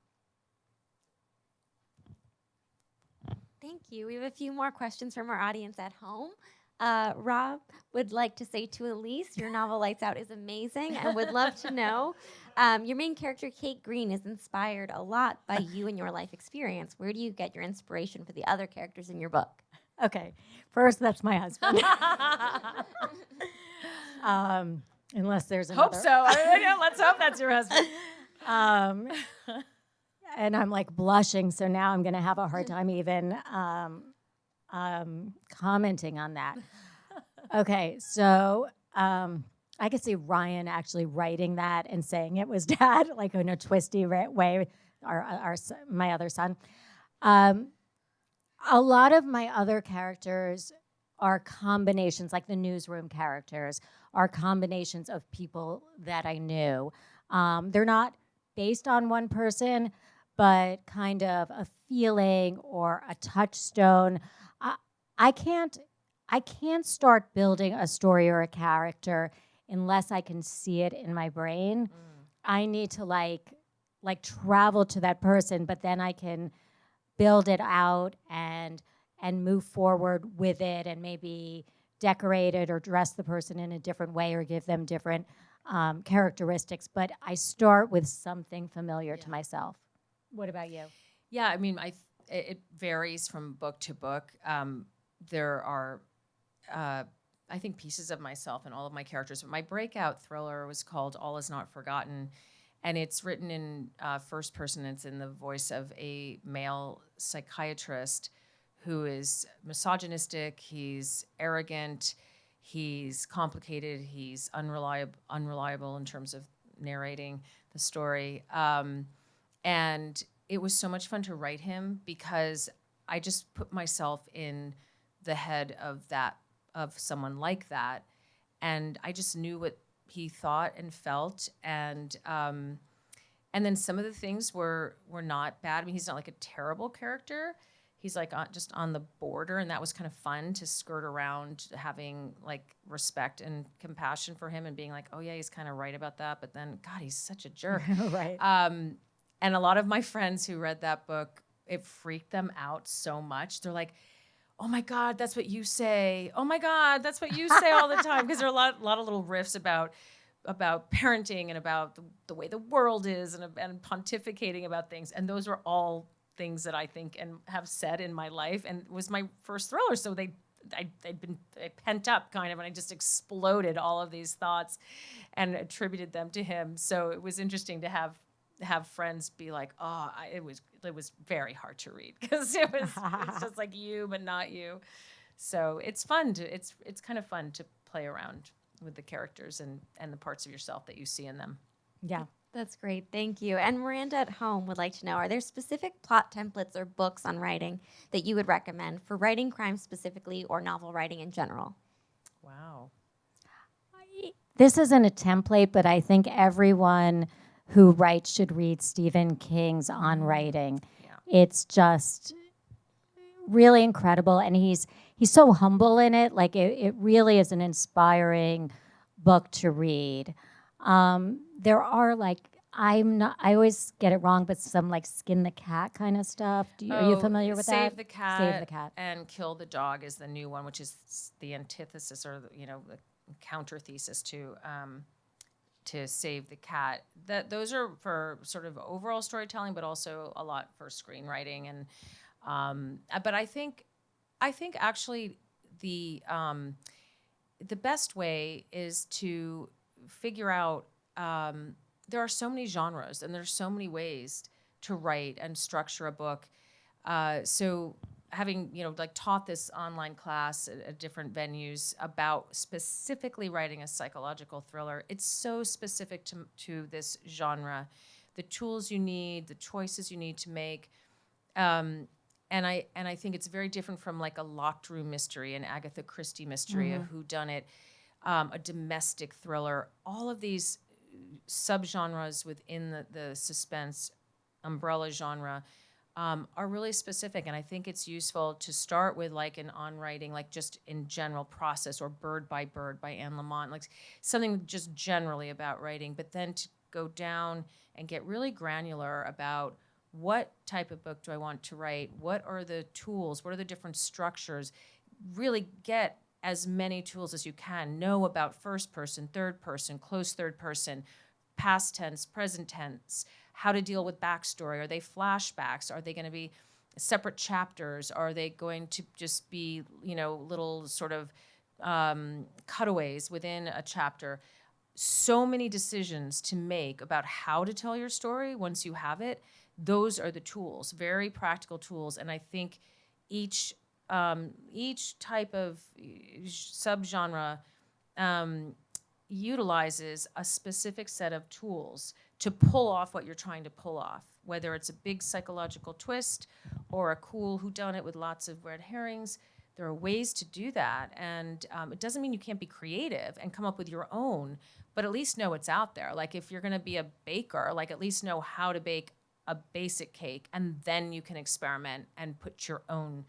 Thank you. We have a few more questions from our audience at home. Rob would like to say to Elise, your novel Lights Out is amazing and would love to know, your main character, Kate Green, is inspired a lot by you and your life experience. Where do you get your inspiration for the other characters in your book? Okay. First, that's my husband. Unless there's another. Hope so. Let's hope that's your husband. And I'm blushing, so now I'm going to have a hard time even commenting on that. Okay, so I could see Ryan actually writing that and saying it was Dad, in a twisty way, my other son. A lot of my other characters are combinations, the newsroom characters, are combinations of people that I knew. They're not based on one person, but kind of a feeling or a touchstone. I can't start building a story or a character unless I can see it in my brain. I need to travel to that person, but then I can build it out and move forward with it and maybe decorate it or dress the person in a different way or give them different characteristics. But I start with something familiar to myself. What about you? Yeah, I mean, it varies from book to book. There are, I think, pieces of myself in all of my characters. But my breakout thriller was called All Is Not Forgotten. and it's written in first person. It's in the voice of a male psychiatrist who is misogynistic, he's arrogant, he's complicated, he's unreliable in terms of narrating the story. And it was so much fun to write him because I just put myself in the head of someone like that. And I just knew what he thought and felt. And then some of the things were not bad. I mean, he's not like a terrible character. He's like just on the border, and that was kind of fun to skirt around having like respect and compassion for him and being like, oh yeah, he's kind of right about that, but then God, he's such a jerk. Right. And a lot of my friends who read that book, it freaked them out so much. They're like, oh my God, that's what you say. Oh my God, that's what you say all the time. Because there are a lot of little riffs about parenting and about the way the world is and pontificating about things. And those are all things that I think and have said in my life, and it was my first thriller, so they'd been pent up kind of, and I just exploded all of these thoughts and attributed them to him. So it was interesting to have friends be like, oh, it was very hard to read because it's just like you but not you. So it's fun it's kind of fun to play around with the characters and the parts of yourself that you see in them. Yeah. That's great. Thank you. And Miranda at home would like to know, are there specific plot templates or books on writing that you would recommend for writing crime specifically or novel writing in general? Wow. This isn't a template, but I think everyone who writes should read Stephen King's On Writing. Yeah. It's just really incredible, and he's so humble in it. Like it really is an inspiring book to read. There are like, I always get it wrong, but some like Skin the Cat kind of stuff. Are you familiar with that? Save the Cat. Save the Cat. And Kill the Dog is the new one, which is the antithesis or the counter thesis to Save the Cat. Those are for sort of overall storytelling, but also a lot for screenwriting. And but I think actually the best way is to figure out. There are so many genres and there's so many ways to write and structure a book. So having, taught this online class at different venues about specifically writing a psychological thriller, it's so specific to this genre, the tools you need, the choices you need to make. And I think it's very different from like a locked room mystery, an Agatha Christie mystery, a whodunit, a domestic thriller, all of these subgenres within the suspense umbrella genre are really specific. And I think it's useful to start with like an on writing, like just in general process, or Bird by Anne Lamott, like something just generally about writing, but then to go down and get really granular about what type of book do I want to write? What are the tools? What are the different structures? Really get as many tools as you can. Know about first person, third person, close third person, past tense, present tense, how to deal with backstory. Are they flashbacks? Are they going to be separate chapters? Are they going to just be, little sort of cutaways within a chapter? So many decisions to make about how to tell your story once you have it. Those are the tools, very practical tools. And I think each type of subgenre utilizes a specific set of tools to pull off what you're trying to pull off, whether it's a big psychological twist or a cool whodunit with lots of red herrings. There are ways to do that, and it doesn't mean you can't be creative and come up with your own, but at least know it's out there. Like if you're going to be a baker, like at least know how to bake a basic cake, and then you can experiment and put your own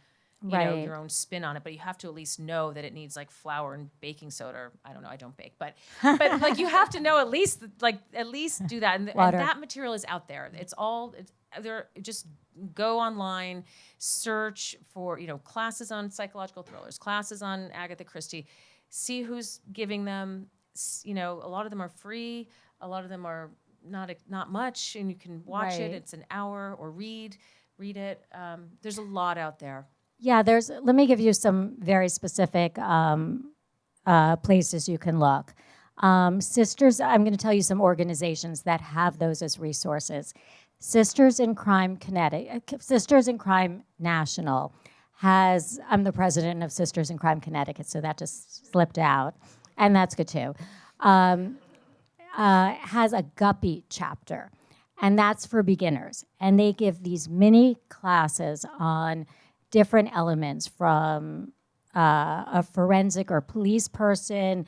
your own spin on it, but you have to at least know that it needs like flour and baking soda. Or, I don't know, I don't bake, but like you have to know at least do that. And that material is out there. It's there. Just go online, search for classes on psychological thrillers, classes on Agatha Christie, see who's giving them. A lot of them are free. A lot of them are not much, and you can watch it. It's an hour, or read it. There's a lot out there. Yeah, let me give you some very specific places you can look. Sisters, I'm going to tell you some organizations that have those as resources. Sisters in Crime Connecticut, Sisters in Crime National has, I'm the president of Sisters in Crime Connecticut, so that just slipped out, and that's good too. Has a Guppy chapter, and that's for beginners. And they give these mini classes on different elements from a forensic or police person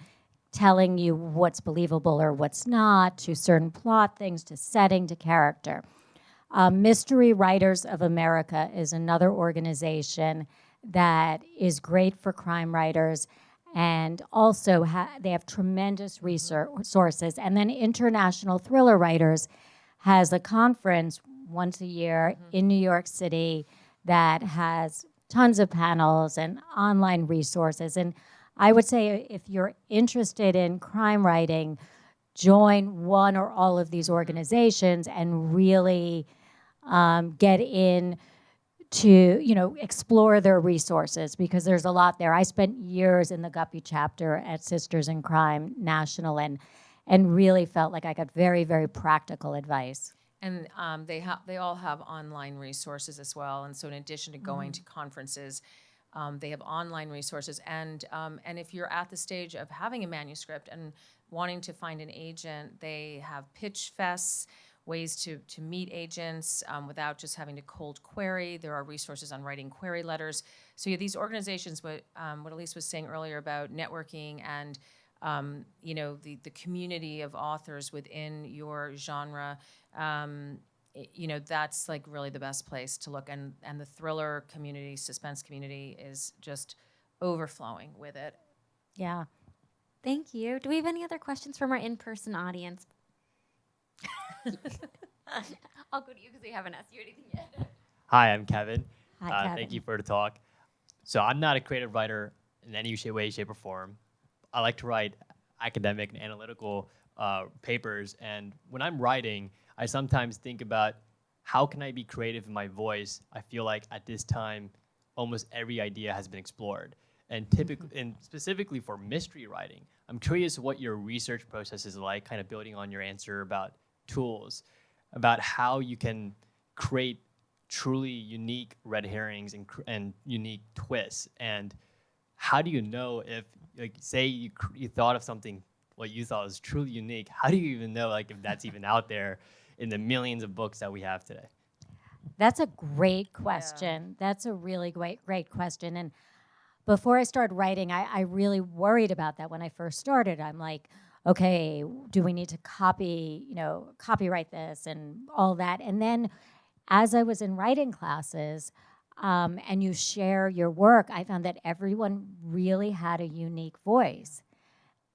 telling you what's believable or what's not, to certain plot things, to setting, to character. Mystery Writers of America is another organization that is great for crime writers, and also they have tremendous resources. And then International Thriller Writers has a conference once a year in New York City that has tons of panels and online resources. And I would say if you're interested in crime writing, join one or all of these organizations and really get in to, explore their resources, because there's a lot there. I spent years in the Guppy chapter at Sisters in Crime National and really felt like I got very, very practical advice. And they all have online resources as well. And so in addition to going to conferences, they have online resources. And if you're at the stage of having a manuscript and wanting to find an agent, they have pitch fests, ways to meet agents without just having to cold query. There are resources on writing query letters. So yeah, these organizations, what Elise was saying earlier about networking and the community of authors within your genre, that's like really the best place to look. And the thriller community, suspense community is just overflowing with it. Yeah. Thank you. Do we have any other questions from our in-person audience? I'll go to you because we haven't asked you anything yet. Hi, I'm Kevin. Hi, Kevin. Thank you for the talk. So I'm not a creative writer in any way, shape, or form. I like to write academic and analytical papers. And when I'm writing, I sometimes think about how can I be creative in my voice. I feel like at this time, almost every idea has been explored. And typically, and specifically for mystery writing, I'm curious what your research process is like, kind of building on your answer about tools, about how you can create truly unique red herrings and unique twists. And how do you know if, like, say you thought of something, what you thought was truly unique, how do you even know, like, if that's even out there in the millions of books that we have today? That's a great question. Yeah. That's a really great question. And before I started writing, I really worried about that when I first started. I'm like, okay, do we need to copyright this and all that? And then as I was in writing classes and you share your work, I found that everyone really had a unique voice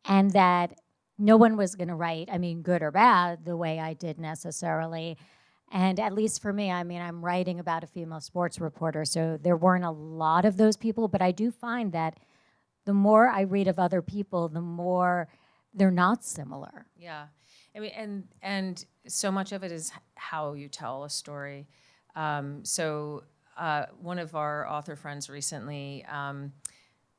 and that no one was going to write, good or bad, the way I did necessarily. And at least for me, I'm writing about a female sports reporter, so there weren't a lot of those people, but I do find that the more I read of other people, the more they're not similar. Yeah. And so much of it is how you tell a story. One of our author friends recently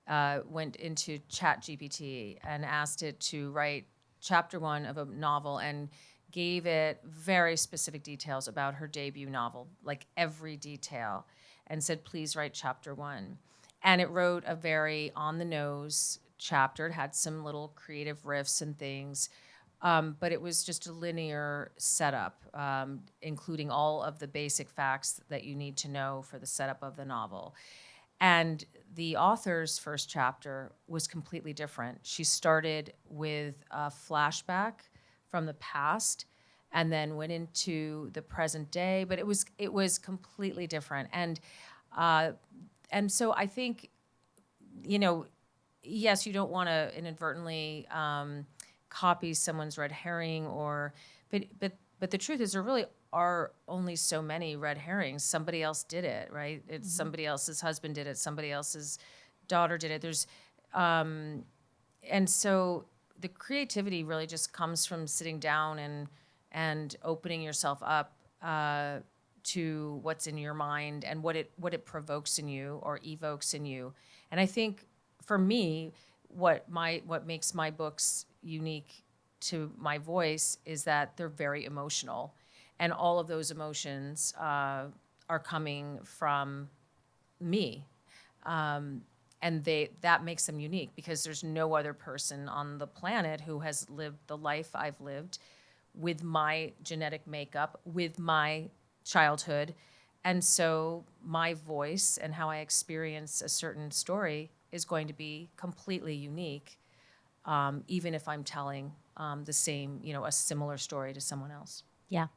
went into ChatGPT and asked it to write chapter 1 of a novel and gave it very specific details about her debut novel, like every detail, and said, please write chapter 1. And it wrote a very on-the-nose chapter. It had some little creative riffs and things, but it was just a linear setup, including all of the basic facts that you need to know for the setup of the novel. And the author's first chapter was completely different. She started with a flashback from the past and then went into the present day, but it was completely different. And so I think, yes, you don't want to inadvertently copy someone's red herring, but the truth is there really are only so many red herrings. Somebody else did it, right? It's somebody else's husband did it, somebody else's daughter did it. And so the creativity really just comes from sitting down and opening yourself up to what's in your mind and what it provokes in you or evokes in you. And I think for me, what makes my books unique to my voice is that they're very emotional, and all of those emotions are coming from me. And that makes them unique because there's no other person on the planet who has lived the life I've lived with my genetic makeup, with my childhood. And so my voice and how I experience a certain story is going to be completely unique, even if I'm telling the same, a similar story to someone else. Yeah.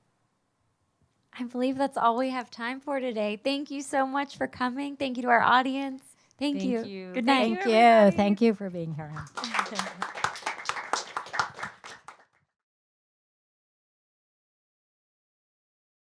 I believe that's all we have time for today. Thank you so much for coming. Thank you to our audience. Thank you. you. Good Thank night. Thank you. Thank you for being here.